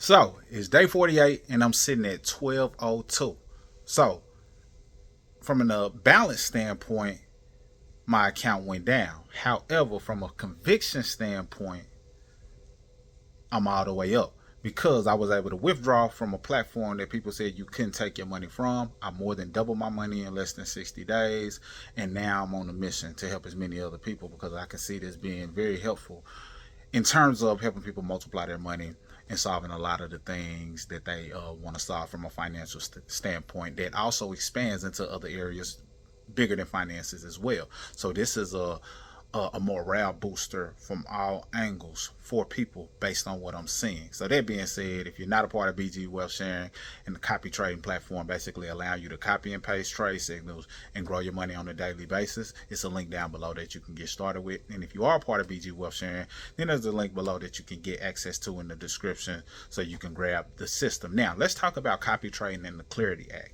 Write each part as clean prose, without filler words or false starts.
So it's day 48 and I'm sitting at 1202. So from a balance standpoint, my account went down. However, from a conviction standpoint, I'm all the way up because I was able to withdraw from a platform that people said you couldn't take your money from. I more than doubled my money in less than 60 days. And now I'm on a mission to help as many other people because I can see this being very helpful in terms of helping people multiply their money and solving a lot of the things that they want to solve from a financial standpoint that also expands into other areas bigger than finances as well. So this is a morale booster from all angles for people based on what I'm seeing. So that being said, if you're not a part of BG Wealth Sharing, and the copy trading platform basically allow you to copy and paste trade signals and grow your money on a daily basis, it's a link down below that you can get started with. And if you are a part of BG Wealth Sharing, then there's a link below that you can get access to in the description so you can grab the system. Now let's talk about copy trading and the Clarity Act.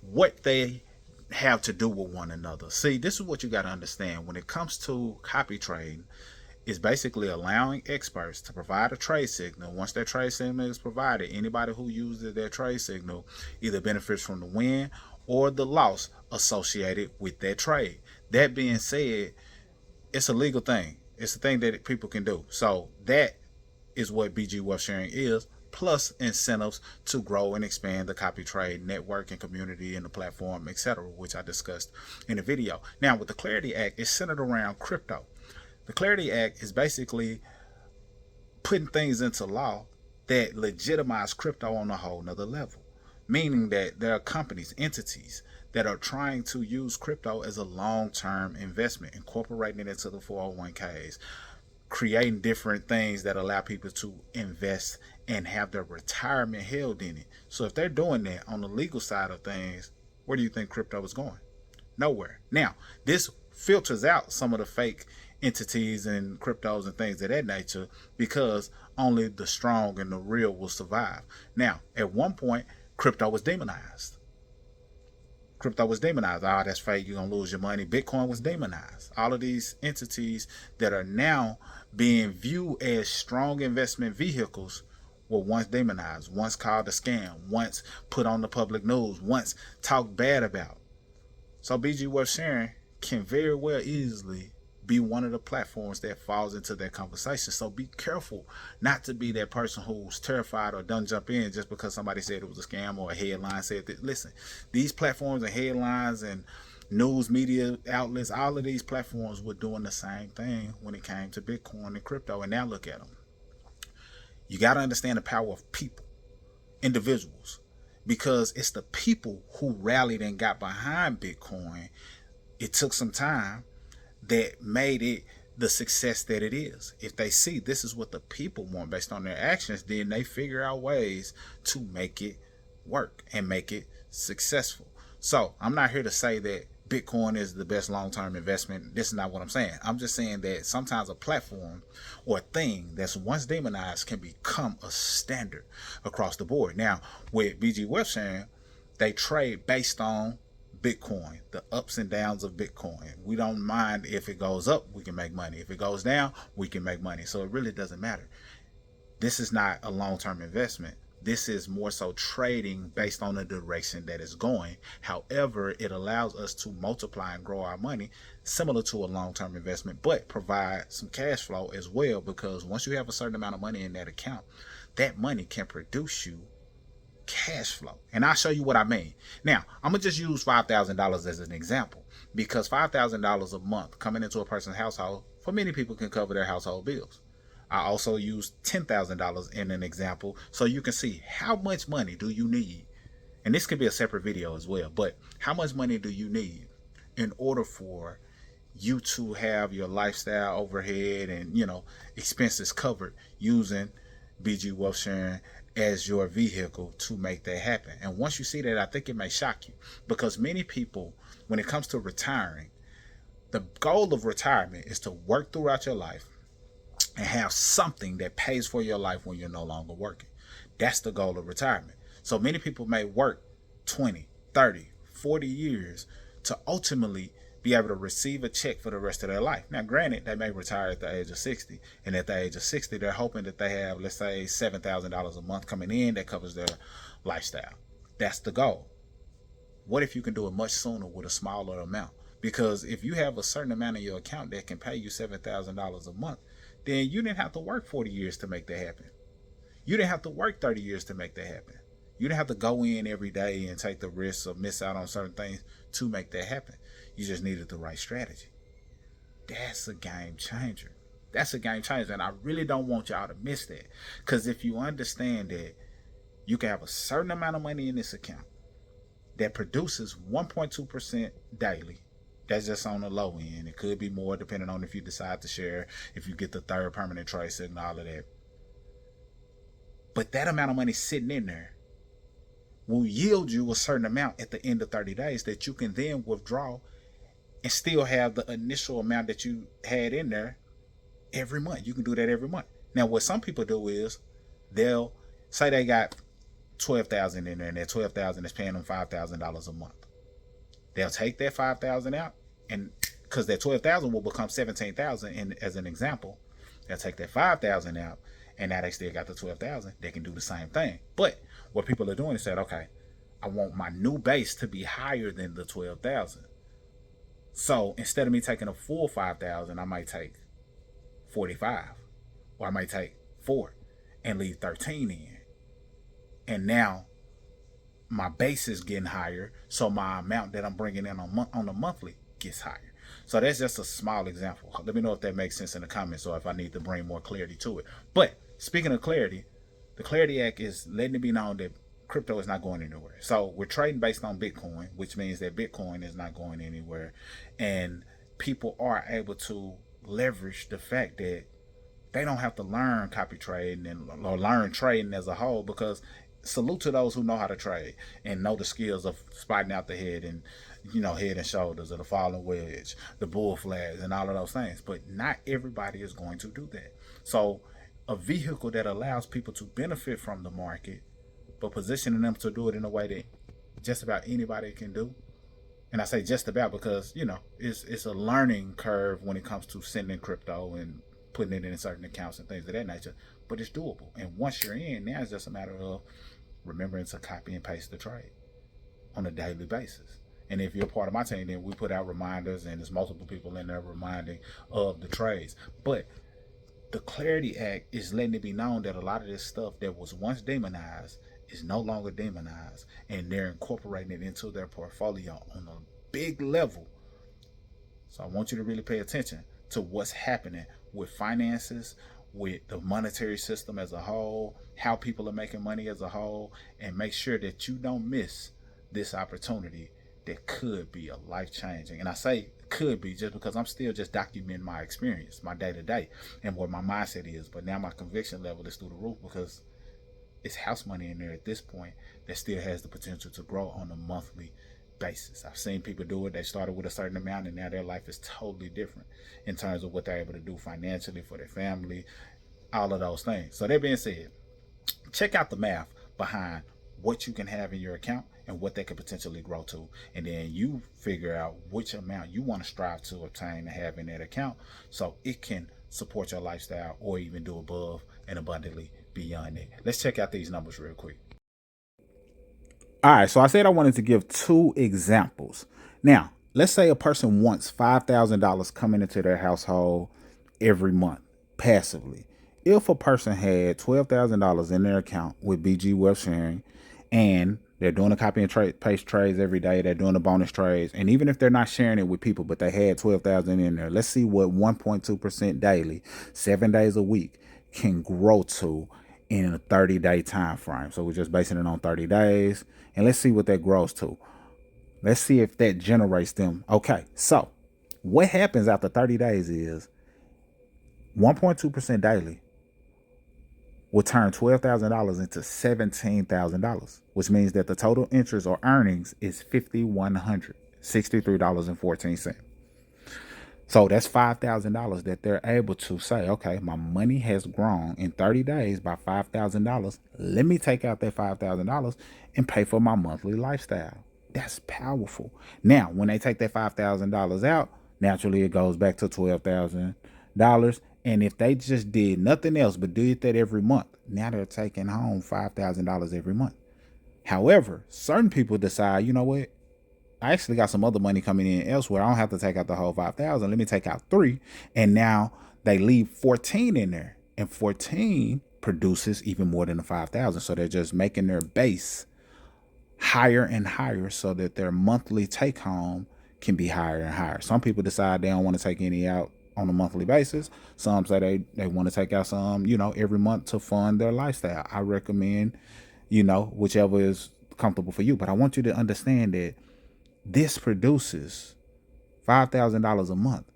What they have to do with one another. See, this is what you got to understand when it comes to copy trading. Is basically allowing experts to provide a trade signal. Once that trade signal is provided, anybody who uses that trade signal either benefits from the win or the loss associated with that trade. That being said, it's a legal thing. It's a thing that people can do. So that is what BG Wealth Sharing is, plus incentives to grow and expand the copy trade network and community and the platform, etc., which I discussed in the video. Now, with the Clarity Act, it's centered around crypto. The Clarity Act is basically putting things into law that legitimize crypto on a whole nother level, meaning that there are companies, entities that are trying to use crypto as a long-term investment, incorporating it into the 401ks, creating different things that allow people to invest and have their retirement held in it. So if they're doing that on the legal side of things, where do you think crypto is going? Nowhere. Now, this filters out some of the fake entities and cryptos and things of that nature because only the strong and the real will survive. Now, at one point, crypto was demonized. Crypto was demonized. Oh, that's fake. You're going to lose your money. Bitcoin was demonized. All of these entities that are now being viewed as strong investment vehicles were once demonized, once called a scam, once put on the public news, once talked bad about. So BG Wealth Sharing can very well easily be one of the platforms that falls into that conversation. So be careful not to be that person who's terrified or doesn't jump in just because somebody said it was a scam or a headline said that. Listen, these platforms and headlines and news media outlets, all of these platforms were doing the same thing when it came to Bitcoin and crypto. And now look at them. You got to understand the power of people, individuals, because it's the people who rallied and got behind Bitcoin. It took some time that made it the success that it is. If they see this is what the people want based on their actions, then they figure out ways to make it work and make it successful. So I'm not here to say that Bitcoin is the best long-term investment. This is not what I'm saying. I'm just saying that sometimes a platform or a thing that's once demonized can become a standard across the board. Now, with BG Wealth Sharing, they trade based on Bitcoin, the ups and downs of Bitcoin. We don't mind if it goes up, we can make money. If it goes down, we can make money. So it really doesn't matter. This is not a long-term investment. This is more so trading based on the direction that it's going. However, it allows us to multiply and grow our money similar to a long-term investment, but provide some cash flow as well, because once you have a certain amount of money in that account, that money can produce you cash flow. And I'll show you what I mean. Now, I'm going to just use $5,000 as an example, because $5,000 a month coming into a person's household, for many people, can cover their household bills. I also use $10,000 in an example so you can see how much money do you need. And this could be a separate video as well, but how much money do you need in order for you to have your lifestyle overhead and, expenses covered using BG Wealth Sharing as your vehicle to make that happen. And once you see that, I think it may shock you, because many people, when it comes to retiring, the goal of retirement is to work throughout your life and have something that pays for your life when you're no longer working. That's the goal of retirement. So many people may work 20, 30, 40 years to ultimately be able to receive a check for the rest of their life. Now, granted, they may retire at the age of 60, and at the age of 60, they're hoping that they have, let's say, $7,000 a month coming in that covers their lifestyle. That's the goal. What if you can do it much sooner with a smaller amount? Because if you have a certain amount in your account that can pay you $7,000 a month, then you didn't have to work 40 years to make that happen. You didn't have to work 30 years to make that happen. You didn't have to go in every day and take the risks or miss out on certain things to make that happen. You just needed the right strategy. That's a game changer. That's a game changer. And I really don't want y'all to miss that. Because if you understand that you can have a certain amount of money in this account that produces 1.2% daily, that's just on the low end. It could be more depending on if you decide to share, if you get the third permanent trade signal, all of that. But that amount of money sitting in there will yield you a certain amount at the end of 30 days that you can then withdraw and still have the initial amount that you had in there every month. You can do that every month. Now, what some people do is they'll say they got $12,000 in there, and that $12,000 is paying them $5,000 a month. They'll take that $5,000 out, and because that $12,000 will become $17,000, and as an example, they'll take that $5,000 out, and now they still got the $12,000. They can do the same thing. But what people are doing is saying, okay, I want my new base to be higher than the $12,000. So instead of me taking a full $5,000, I might take 45, or I might take 4 and leave 13 in. And now my base is getting higher, so my amount that I'm bringing in on the monthly gets higher. So that's just a small example. Let me know if that makes sense in the comments, or if I need to bring more clarity to it. But speaking of clarity, the Clarity Act is letting it be known that crypto is not going anywhere. So we're trading based on Bitcoin, which means that Bitcoin is not going anywhere. And people are able to leverage the fact that they don't have to learn copy trading or learn trading as a whole, because salute to those who know how to trade and know the skills of spotting out the head and, head and shoulders, or the falling wedge, the bull flags, and all of those things. But not everybody is going to do that. So a vehicle that allows people to benefit from the market, but positioning them to do it in a way that just about anybody can do. And I say just about because, it's a learning curve when it comes to sending crypto and putting it in certain accounts and things of that nature. But it's doable. And once you're in, now it's just a matter of remembering to copy and paste the trade on a daily basis. And if you're part of my team, then we put out reminders, and there's multiple people in there reminding of the trades. But the Clarity Act is letting it be known that a lot of this stuff that was once demonized is no longer demonized, and they're incorporating it into their portfolio on a big level. So I want you to really pay attention to what's happening with finances, with the monetary system as a whole, how people are making money as a whole, and make sure that you don't miss this opportunity that could be a life-changing. And I say could be just because I'm still just documenting my experience, my day-to-day, and what my mindset is. But now my conviction level is through the roof, because it's house money in there at this point that still has the potential to grow on a monthly basis. I've seen people do it. They started with a certain amount, and now their life is totally different in terms of what they're able to do financially for their family, all of those things. So that being said, check out the math behind what you can have in your account and what they could potentially grow to, and then you figure out which amount you want to strive to obtain and have in that account, so it can support your lifestyle or even do above and abundantly beyond it. Let's check out these numbers real quick. All right, so I said I wanted to give 2 examples. Now, let's say a person wants $5,000 coming into their household every month passively. If a person had $12,000 in their account with BG Wealth Sharing, and they're doing the copy and paste trades every day, they're doing the bonus trades, and even if they're not sharing it with people, but they had $12,000 in there, let's see what 1.2% daily, 7 days a week, can grow to in a 30-day time frame. So we're just basing it on 30 days, and let's see what that grows to. Let's see if that generates them. Okay, so what happens after 30 days is 1.2% daily will turn $12,000 into $17,000, which means that the total interest or earnings is $5,163.14. So that's $5,000 that they're able to say, okay, my money has grown in 30 days by $5,000. Let me take out that $5,000 and pay for my monthly lifestyle. That's powerful. Now, when they take that $5,000 out, naturally it goes back to $12,000. And if they just did nothing else but did that every month, now they're taking home $5,000 every month. However, certain people decide, you know what? I actually got some other money coming in elsewhere. I don't have to take out the whole 5,000. Let me take out 3, and now they leave 14 in there, and 14 produces even more than the 5,000. So they're just making their base higher and higher, so that their monthly take home can be higher and higher. Some people decide they don't want to take any out on a monthly basis. Some say they want to take out some, every month to fund their lifestyle. I recommend, whichever is comfortable for you. But I want you to understand that this produces $5,000 a month.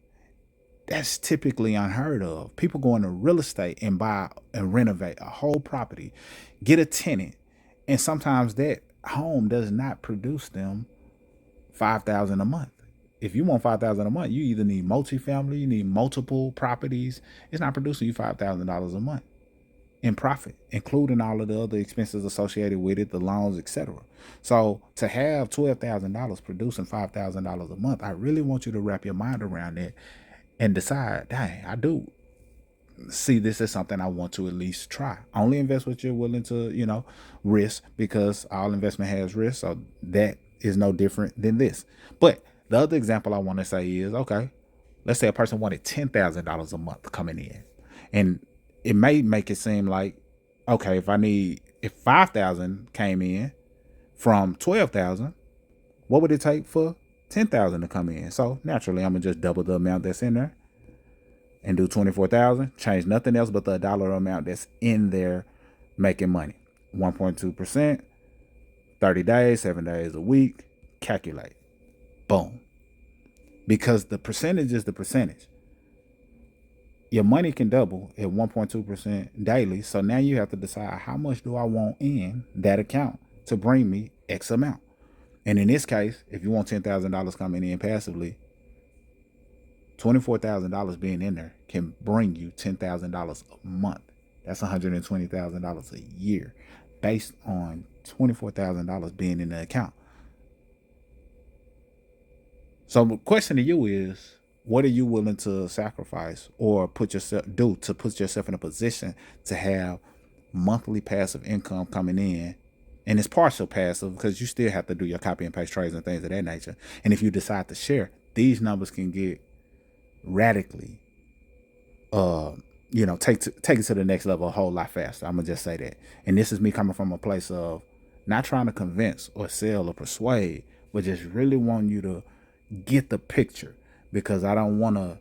That's typically unheard of. People go into real estate and buy and renovate a whole property, get a tenant, and sometimes that home does not produce them $5,000 a month. If you want $5,000 a month, you either need multifamily, you need multiple properties. It's not producing you $5,000 a month in profit, including all of the other expenses associated with it, the loans, etc. So to have $12,000 producing $5,000 a month, I really want you to wrap your mind around that and decide, dang, I do see this as something I want to at least try. Only invest what you're willing to, risk, because all investment has risk. So that is no different than this. But the other example I want to say is, okay, let's say a person wanted $10,000 a month coming in, and it may make it seem like, okay, if 5,000 came in from 12,000, what would it take for 10,000 to come in? So naturally, I'm gonna just double the amount that's in there and do 24,000. Change nothing else but the dollar amount that's in there making money. 1.2%, 30 days, 7 days a week. Calculate. Boom. Because the percentage is the percentage. Your money can double at 1.2% daily. So now you have to decide, how much do I want in that account to bring me X amount? And in this case, if you want $10,000 coming in passively, $24,000 being in there can bring you $10,000 a month. That's $120,000 a year based on $24,000 being in the account. So the question to you is, what are you willing to sacrifice or put yourself in a position to have monthly passive income coming in? And it's partial passive because you still have to do your copy and paste trades and things of that nature. And if you decide to share, these numbers can get radically, take it to the next level a whole lot faster. I'm gonna just say that. And this is me coming from a place of not trying to convince or sell or persuade, but just really want you to get the picture, because I don't want to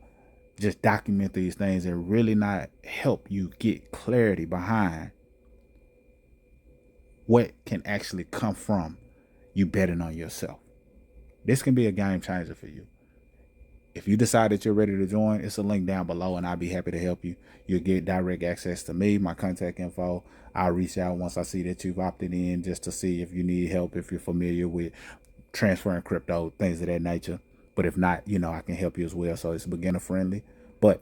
just document these things and really not help you get clarity behind what can actually come from you betting on yourself. This can be a game changer for you. If you decide that you're ready to join, it's a link down below, and I'll be happy to help you. You'll get direct access to me, my contact info. I'll reach out once I see that you've opted in, just to see if you need help, if you're familiar with transferring crypto, things of that nature. But if not, I can help you as well. So it's beginner friendly. But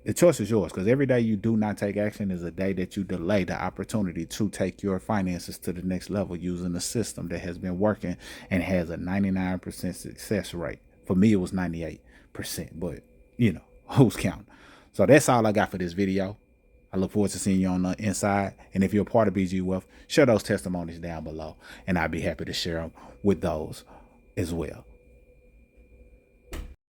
the choice is yours, because every day you do not take action is a day that you delay the opportunity to take your finances to the next level using a system that has been working and has a 99% success rate. For me, it was 98%, but who's counting? So that's all I got for this video. I look forward to seeing you on the inside. And if you're a part of BG Wealth, share those testimonies down below, and I'd be happy to share them with those as well.